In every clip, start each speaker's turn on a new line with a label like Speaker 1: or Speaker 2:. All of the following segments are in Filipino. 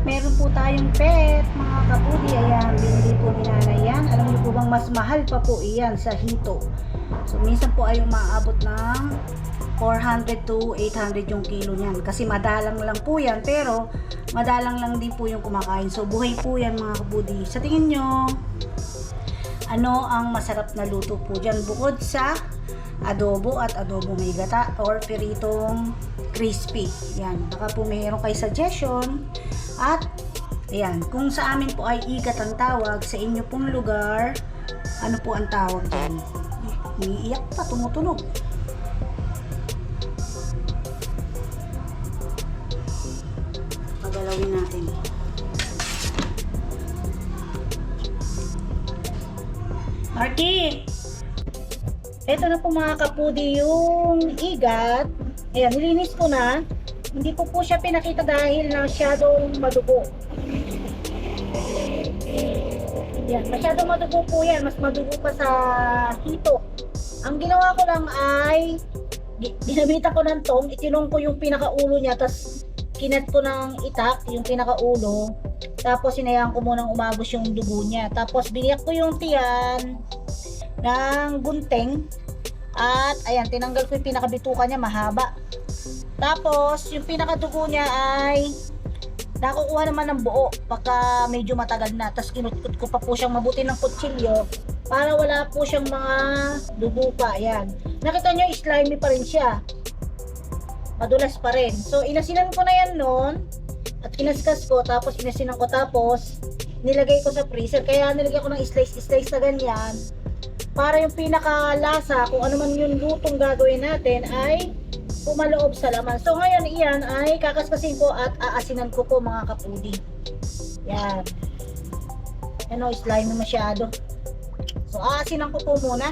Speaker 1: meron po tayong pet, mga kapudi. Ayan, binili po ni nanay yan. Alam niyo po bang mas mahal pa po iyan sa hito. So, minsan po ay umaabot ng 400 to 800 yung kilo niyan. Kasi madalang lang po yan, pero madalang lang din po yung kumakain. So, buhay po yan, mga kapudi. Sa tingin nyo, ano ang masarap na luto po dyan bukod sa adobo at adobo may gata or piritong crispy? Yan, baka po mayroon kayo suggestion. At ayan, kung sa amin po ay ikat ang tawag, sa inyo pong lugar, ano po ang tawag dyan? Umiiyak pa, tumutunog. Pagalawin natin. Marky! Ito na po mga kapudi yung igat. Ayan, nilinis ko na. Hindi po siya pinakita dahil masyadong madugo. Ayan, masyadong madugo po yan. Mas madugo pa sa hito. Ang ginawa ko lang ay ginamita ko ng tong, itinong ko yung pinakaulo niya, tapos kinat ko ng itak, yung pinakaulo. Tapos sinayaan ko munang umagos yung dugo niya. Tapos biniyak ko yung tiyan ng gunting. At ayan, tinanggal ko yung pinakabituka niya, mahaba. Tapos yung pinakadugo niya ay nakukuha naman ng buo pagka medyo matagal na. Tapos kinutkot ko pa po siyang mabuti ng kutsilyo para wala po siyang mga dugo pa. Ayan, nakita nyo, slimy pa rin siya, madulas pa rin. So inasinan ko na yan noon at kinaskas ko, tapos inasinan ko, tapos nilagay ko sa freezer. Kaya nilagay ko ng slice na ganyan para yung pinakalasa, kung ano man yung lutong gagawin natin, ay pumaloob sa laman. So ngayon iyan ay kakaskasin ko at aasinan ko po, mga kapudi. Yan. Ano, slime na masyado. So aasinan ko po muna.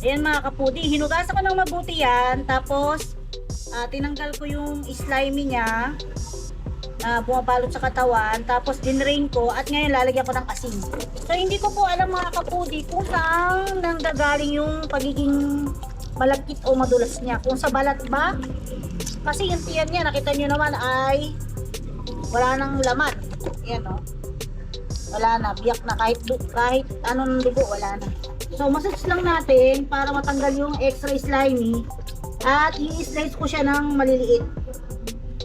Speaker 1: Ayan mga kapudi, hinugasan ko ng mabuti yan. Tapos tinanggal ko yung slimy niya na bumabalot sa katawan. Tapos dinrain ko at ngayon lalagyan ko ng asin. So hindi ko po alam mga kapudi kung saan nanggagaling yung pagiging malagkit o madulas niya. Kung sa balat ba? Kasi yung tiyan niya, nakita nyo naman, ay wala nang laman. Ayan o. Wala na. Biyak na. Kahit anong dugo, wala na. So massage lang natin para matanggal yung extra slimy. At i-slice ko siya ng maliliit.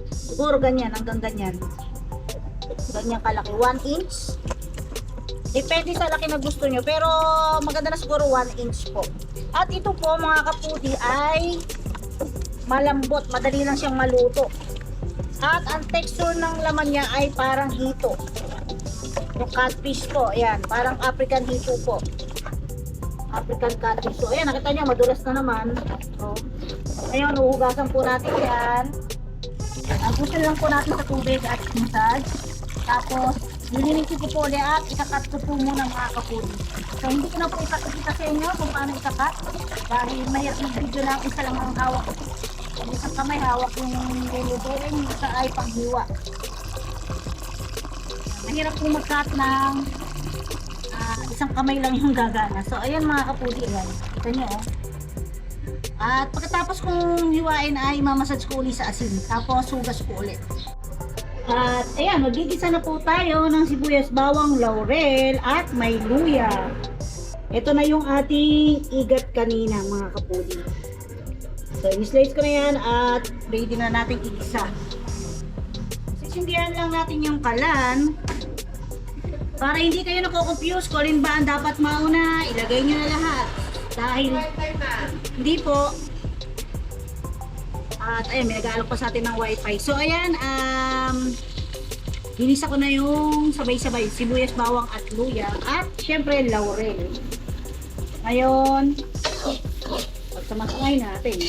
Speaker 1: Siguro ganyan, hanggang ganyan. Ganyan kalaki. 1 inch. Depende sa laki na gusto nyo. Pero maganda na siguro 1 inch po. At ito po mga kapudi ay malambot. Madali lang siyang maluto. At ang texture ng laman niya ay parang hito. Yung catfish po. Ayan. Parang African hito po. African catfish. So ayan, nakita nyo, madulas na naman. So, ngayon, uhugasan po natin yan. Ang gusto lang po natin sa tubig at massage. Tapos, nilinisin ko po ulit at ikakat ko po muna mga kapudi. So, hindi ko na po ipakikita sa inyo kung paano ikakat. Dahil mahirap yung video lang, isa lang ang hawak. Yung isang kamay hawak yung lulutuin, yung isa ay paghiwa. Mahirap po mag-cut ng isang kamay lang yung gagana. So, ayan mga kapudi, ayan. Kita nyo, oh. At pagkatapos kong hiwain ay mamassage ko ulit sa asin. Tapos hugas ko ulit. At ayan, magigisa na po tayo ng sibuyas, bawang, laurel at may luya. Ito na yung ating igat kanina mga kapudi. So i-slice ko na yan at ready na natin igisa. Sisindihan lang natin yung kalan para hindi kayo nako-confuse kung alin ba ang dapat mauna. Ilagay nyo na lahat. Dahil hindi po. At ayan, may nag-aalok pa sa atin ng wifi. So ayan, ginisa ko na yung sabay-sabay sibuyas, bawang at luya. At syempre laurel. Ngayon, pagsamasangay natin.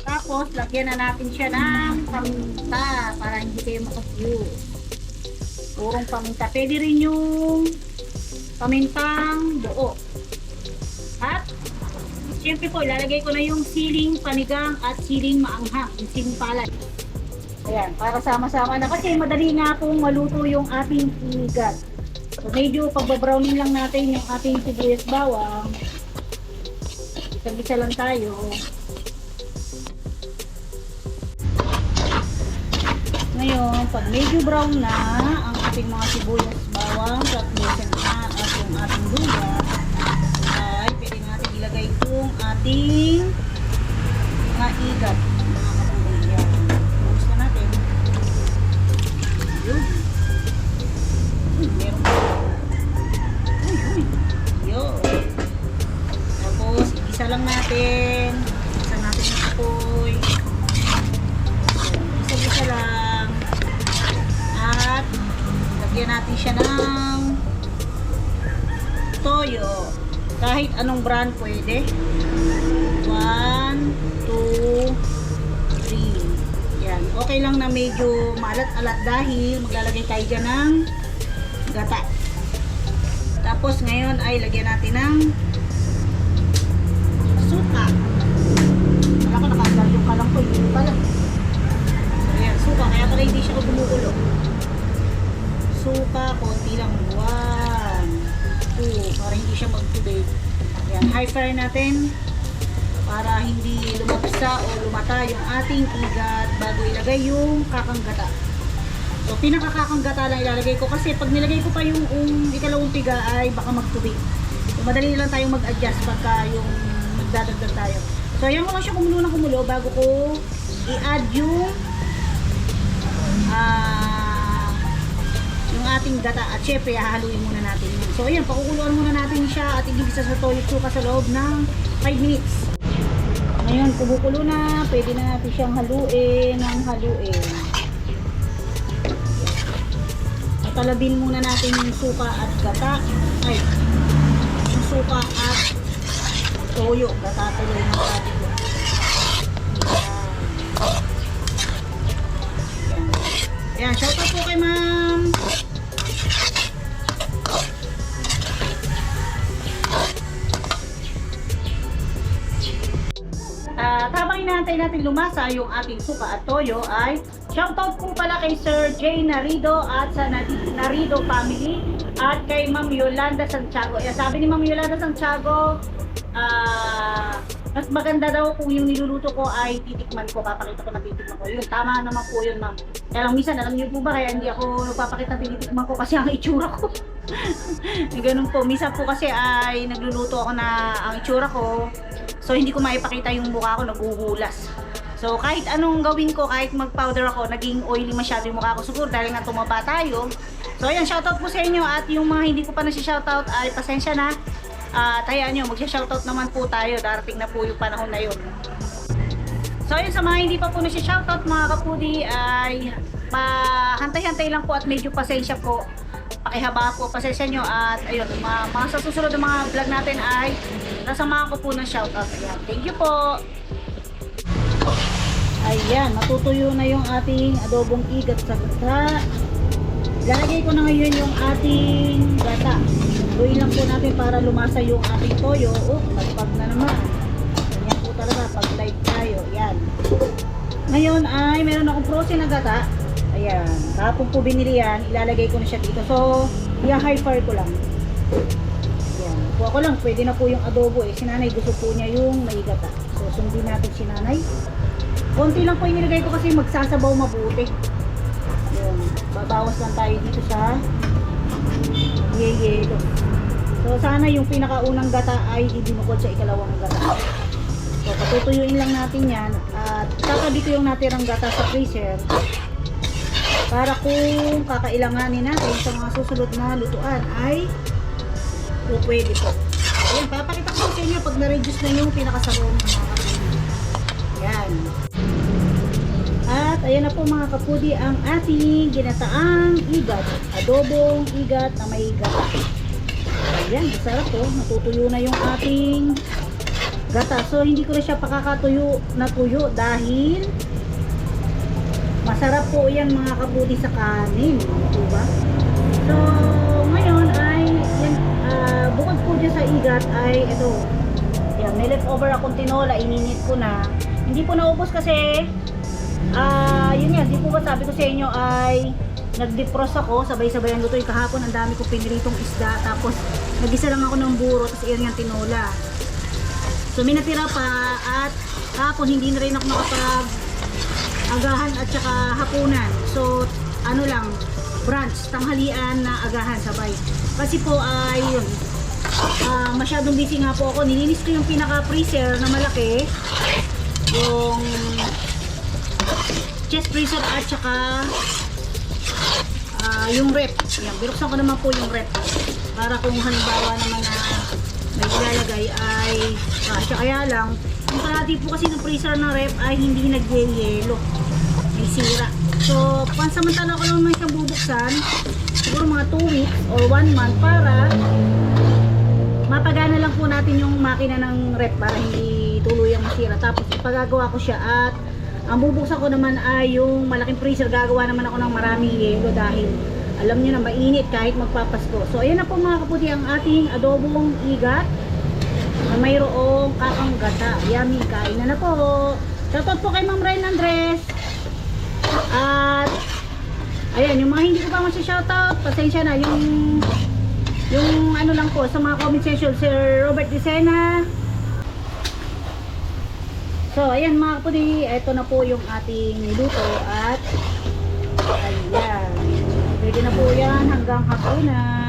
Speaker 1: Tapos lagyan na natin siya ng paminta para hindi kayo makapuse. Purong paminta. Pwede rin yung pamintang buo. At siyempre po, ilalagay ko na yung siling panigang at siling maanghang, yung siling palay. Ayan, para sama-sama na kasi madali nga pong maluto yung ating igat. So medyo pagbabrowning lang natin yung ating sibuyas, bawang. Isa-isa lang tayo. Ngayon, pag medyo brown na ang ating mga sibuyas, bawang, at lusin na at yung ating luya, ay pwede natin ilagay itong ating mga igat. Mga kapatid, yan. Tapos na natin. Yun. Meron pa. Uy. Yun. Tapos, isa lang natin. Isa natin yung apoy. Isa lang. At, lagyan natin siya ng toyo. Kahit anong brand pwede. 1, 2, 3. Yan. Okay lang na medyo maalat-alat dahil maglalagay tayo dyan ng gata. Tapos ngayon ay lagyan natin ng suka. Wala ko nakasal yung kalang ko. Hindi pala. So yan, suka. Kaya pala hindi siya gumugulo. Suka, konti lang. 1, 2. Para hindi siya magtubig. Yan, high fire natin. Para hindi lumapsa o lumata yung ating igat bago ilagay yung kakanggata. So, pinakakakanggata lang ilalagay ko kasi pag nilagay ko pa yung ikalawang piga ay baka magtubig. So, madali lang tayong mag-adjust pagka yung magdadagdag tayo. So, ayan ko lang siya kumulo ng kumulo bago ko i-add yung ating gata. At syempre, hahaluin muna natin yun. So, ayan, pakukuluan muna natin siya at igigisa sa toyo suka sa loob ng 5 minutes. Ngayon, kumukulo na. Pwede na natin siyang haluin ng haluin. Talabin muna natin yung suka at gata. Ay, yung suka at toyo. Gata tuloy ng ating ko. Ayan, shoutout po kay ma'am. Habang inaantay natin lumasa yung ating suka at toyo ay shoutout po pala kay Sir Jay Narido at sa Narido family at kay Ma'am Yolanda Santiago. Sabi ni Ma'am Yolanda Santiago, mas maganda daw kung yung niluluto ko ay titikman ko, papakita ko na titikman ko. Yun, tama naman po yun, ma'am. Kaya lang minsan, alam niyo po ba, kaya hindi ako nagpapakita titikman ko kasi ang itsura ko. Ganun po, minsan po kasi ay nagluluto ako na ang itsura ko, so hindi ko maipakita yung mukha ko, naguhulas. So kahit anong gawin ko, kahit mag-powder ako, naging oily masyado yung mukha ko. Siguro dahil nga tumaba tayo. So ayan, shoutout po sa inyo at yung mga hindi ko pa nasi-shoutout ay pasensya na. Hayaan nyo, magsha-shoutout naman po tayo. Darating na po yung panahon na yun. So ayun, sa mga hindi pa po nasi-shoutout mga kapudi ay hantay-hantay lang po at medyo pasensya po. Pakihaba po, pasensya nyo at ayun, mga sa susunod ng mga vlog natin ay nasamahan ko po ng shoutout. Ayan, thank you po. Ayan, matutuyo na yung ating adobong igat sa gata. Lalagay ko na ngayon yung ating gata. Luin lang po natin para lumasa yung ating toyo. Pagpag na naman. Ganyan po talaga pag live tayo. Yan. Ngayon ay meron akong frozen na gata. Ayan. Kapag po binili yan, ilalagay ko na siya dito. So, i-high fire ko lang. Ayan. Kuha ko lang. Pwede na po yung adobo eh. Si nanay gusto po niya yung may gata. So, sundin natin si nanay. Konti lang po yung nilagay ko kasi magsasabaw mabuti. Ayan. Babawas lang tayo dito sa yelo. So sana yung pinakaunang gata ay ibinukod sa ikalawang gata. So patutuyuin lang natin yan at kakabit yung natirang gata sa freezer para kung kakailanganin natin sa mga susunod na lutuan ay pwede po. Ayan, papakita ko sa inyo pag na-reduce na yung pinakasabaw ng mga kapudi. Ayan. At ayan na po mga kapudi ang ating ginataang igat, adobong igat na may gata. Ayan, masarap po. Natutuyo na yung ating gata. So hindi ko na siya pakakatuyo na tuyo dahil masarap po yan mga kapudi sa kanin. Diba? So ngayon ay yan, bukod po dyan sa igat ay ito. Yan, may leftover akong tinola, ininit ko na. Hindi po naubos kasi yun yan, di po ba sabi ko sa inyo ay nag-defrost ako, sabay-sabay ang luto. Yung kahapon ang dami ko piniritong isda, tapos nag-isa lang ako ng buro, tapos iyan yung tinola. So may natira pa at kahapon hindi na rin ako nakapag agahan at saka hapunan. So, ano lang, brunch, tanghalian na agahan sabay. Kasi po ay yun, masyadong busy nga po ako. Nilinis ko yung pinaka-freezer na malaki. Yung chest freezer at saka yung rep. Yan, binuksan ko naman po yung rep. Para kung halimbawa naman na may ilalagay ay kaya lang, yung kalahati po kasi ng freezer ng rep ay hindi nagyayelo. May sira. So, pansamantala ko naman siyang bubuksan. Siguro mga 2 weeks or 1 month para mapagana lang po natin yung makina ng rep para hindi tuluyang masira. Tapos ipagagawa ko siya at ang bubuksan ko naman ay yung malaking freezer. Gagawa naman ako ng maraming yelo dahil alam niyo na mainit kahit magpapasko. So ayan na po mga kaputi ang ating adobong igat na mayroong kakang gata. Yummy, kain na po. Shoutout po kay Ma'am Ryan Andres. At ayan, yung mga hindi ko pa masya-shoutout, pasensya na, yung ano lang po sa mga comment section, Sir Robert Dicena. So ayan mga kaputi, ito na po yung ating niluto at ayan, pwede na po yan hanggang hapunan.